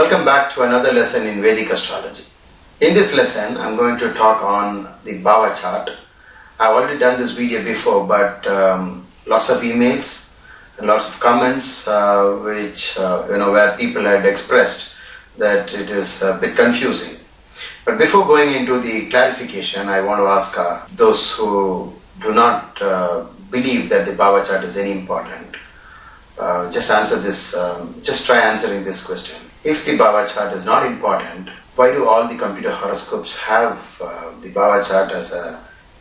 Welcome back to another lesson in Vedic astrology. In this lesson, I'm going to talk on the Bhava chart. I've already done this video before, but lots of emails and lots of comments where people had expressed that it is a bit confusing. But before going into the clarification, I want to ask those who do not believe that the Bhava chart is any important. Just try answering this question. If the Bhava chart is not important, why do all the computer horoscopes have the Bhava chart as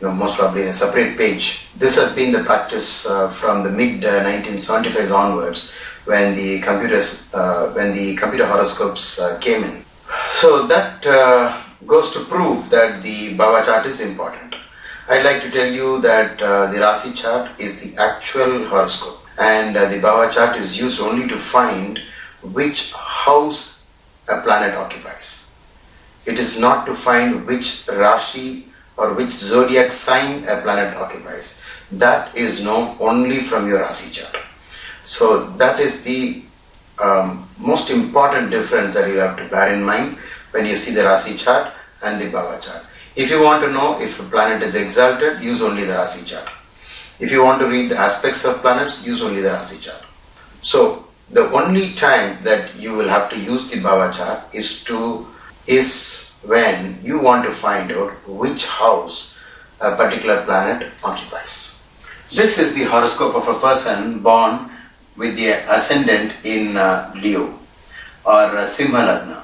most probably in a separate page? This has been the practice from the mid 1975s onwards, when the computer horoscopes came in. So that goes to prove that the Bhava chart is important. I'd like to tell you that the Rasi chart is the actual horoscope, and the Bhava chart is used only to find which house a planet occupies. It is not to find which Rashi or which zodiac sign a planet occupies. That is known only from your Rasi chart. So that is the most important difference that you have to bear in mind when you see the Rasi chart and the Bhava chart. If you want to know if a planet is exalted, use only the Rasi chart. If you want to read the aspects of planets, use only the Rasi chart. So the only time that you will have to use the Bhava chart is when you want to find out which house a particular planet occupies. This is the horoscope of a person born with the ascendant in Leo or Simha Lagna,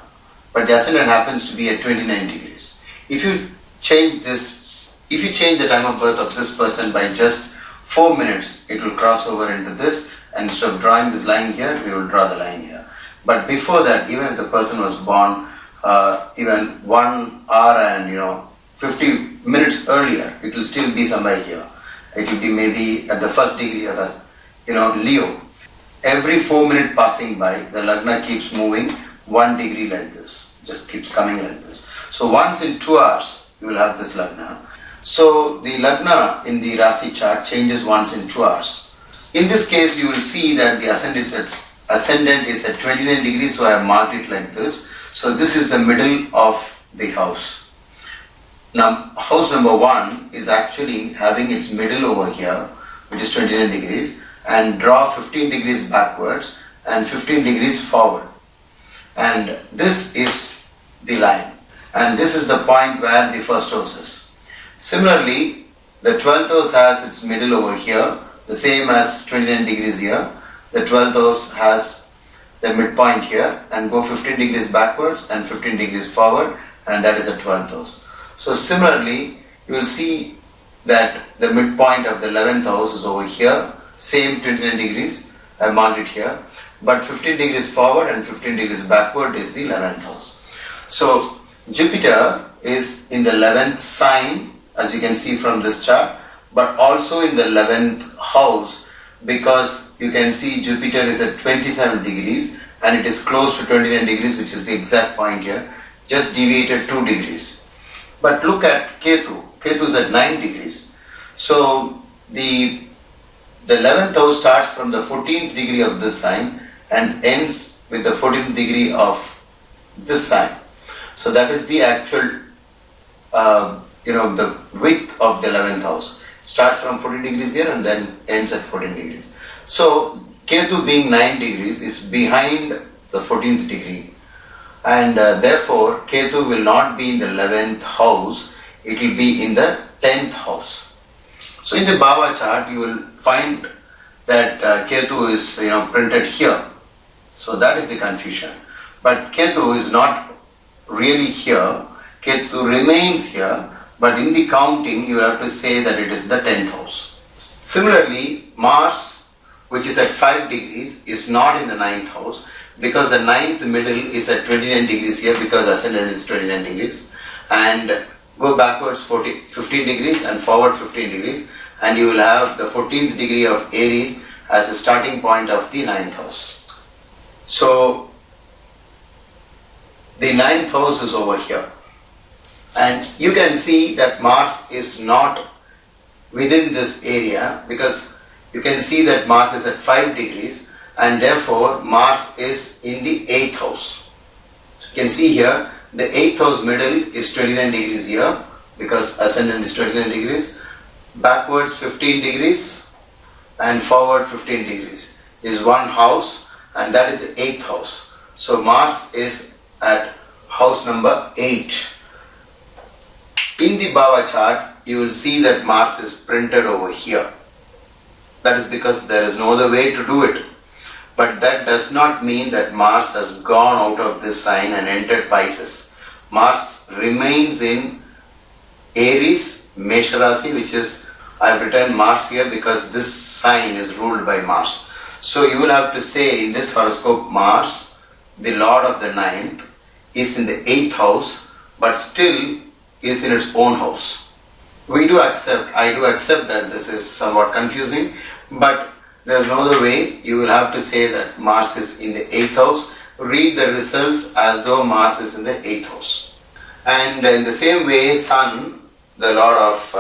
but the ascendant happens to be at 29 degrees. If you change the time of birth of this person by just 4 minutes, it will cross over into this, and instead of drawing this line here, we will draw the line here. But before that, even if the person was born even 1 hour and 50 minutes earlier, it will still be somewhere here. It will be maybe at the first degree of Leo. Every 4 minutes passing by, the Lagna keeps moving 1 degree like this, just keeps coming like this. So once in 2 hours, you will have this Lagna. So the Lagna in the Rasi chart changes once in 2 hours. In this case, you will see that the ascendant is at 29 degrees, so I have marked it like this. So this is the middle of the house. Now, house number 1 is actually having its middle over here, which is 29 degrees, and draw 15 degrees backwards and 15 degrees forward. And this is the line. And this is the point where the first house is. Similarly, the 12th house has its middle over here, the same as 29 degrees here. The 12th house has the midpoint here, and go 15 degrees backwards and 15 degrees forward, and that is the 12th house. So similarly, you will see that the midpoint of the 11th house is over here, same 29 degrees, I marked it here, but 15 degrees forward and 15 degrees backward is the 11th house. So Jupiter is in the 11th sign, as you can see from this chart, but also in the 11th house, because you can see Jupiter is at 27 degrees and it is close to 29 degrees, which is the exact point here, just deviated 2 degrees. But look at Ketu. Ketu is at 9 degrees. So the 11th house starts from the 14th degree of this sign and ends with the 14th degree of this sign. So that is the actual the width of the 11th house. Starts from 14 degrees here and then ends at 14 degrees. So Ketu being 9 degrees is behind the 14th degree, and therefore Ketu will not be in the 11th house, it will be in the 10th house. So in the Bhava chart you will find that Ketu is printed here. So that is the confusion. But Ketu is not really here, Ketu remains here, but in the counting you have to say that it is the 10th house. Similarly, Mars, which is at 5 degrees, is not in the 9th house, because the 9th middle is at 29 degrees here, because ascendant is 29 degrees, and go backwards 15 degrees and forward 15 degrees, and you will have the 14th degree of Aries as a starting point of the 9th house. So the 9th house is over here. And you can see that Mars is not within this area, because you can see that Mars is at 5 degrees and therefore Mars is in the 8th house. You can see here the 8th house middle is 29 degrees here because ascendant is 29 degrees, backwards 15 degrees and forward 15 degrees is one house, and that is the 8th house. So Mars is at house number 8. In the Bhava chart, you will see that Mars is printed over here. That is because there is no other way to do it. But that does not mean that Mars has gone out of this sign and entered Pisces. Mars remains in Aries, Mesha Rasi, which is, I have written Mars here because this sign is ruled by Mars. So you will have to say in this horoscope, Mars, the Lord of the 9th, is in the 8th house, but still is in its own house. I do accept that this is somewhat confusing, but there is no other way. You will have to say that Mars is in the 8th house. Read the results as though Mars is in the 8th house. And in the same way, Sun, the Lord of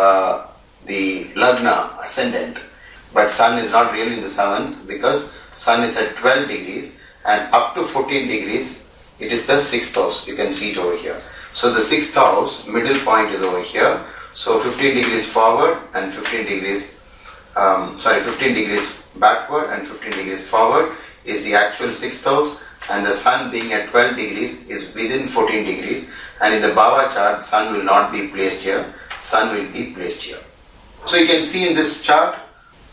the Lagna, ascendant, but Sun is not really in the 7th because Sun is at 12 degrees and up to 14 degrees it is the 6th house. You can see it over here. So the 6th house, middle point is over here. So 15 degrees forward and 15 degrees backward and 15 degrees forward is the actual 6th house, and the Sun being at 12 degrees is within 14 degrees, and in the Bhava chart, Sun will not be placed here, Sun will be placed here. So you can see in this chart,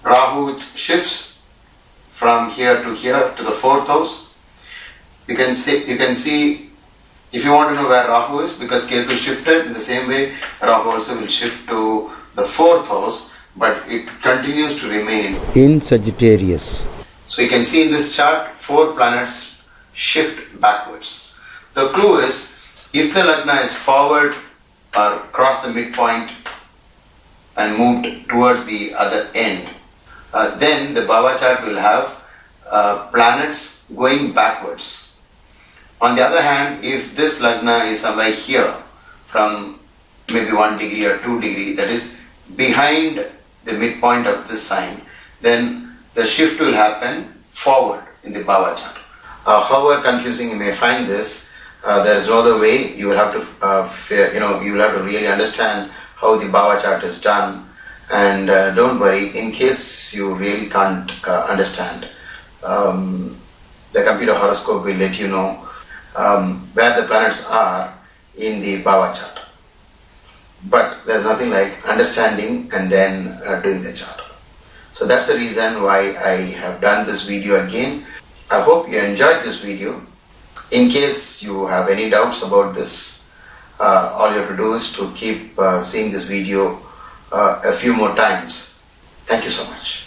Rahu shifts from here to the 4th house. You can see if you want to know where Rahu is, because Ketu shifted, in the same way Rahu also will shift to the 4th house, but it continues to remain in Sagittarius. So you can see in this chart 4 planets shift backwards. The clue is, if the Lagna is forward or cross the midpoint and moved towards the other end, then the Bhava chart will have planets going backwards. On the other hand, if this Lagna is somewhere here from maybe 1 degree or 2 degree, that is behind the midpoint of this sign, then the shift will happen forward in the Bhava chart. However confusing you may find this, there is no other way. You will have to really understand how the Bhava chart is done, and don't worry, in case you really can't understand, the computer horoscope will let you know where the planets are in the Bhava chart. But there's nothing like understanding and then doing the chart. So that's the reason why I have done this video again. I hope you enjoyed this video. In case you have any doubts about this, all you have to do is to keep seeing this video a few more times. Thank you so much.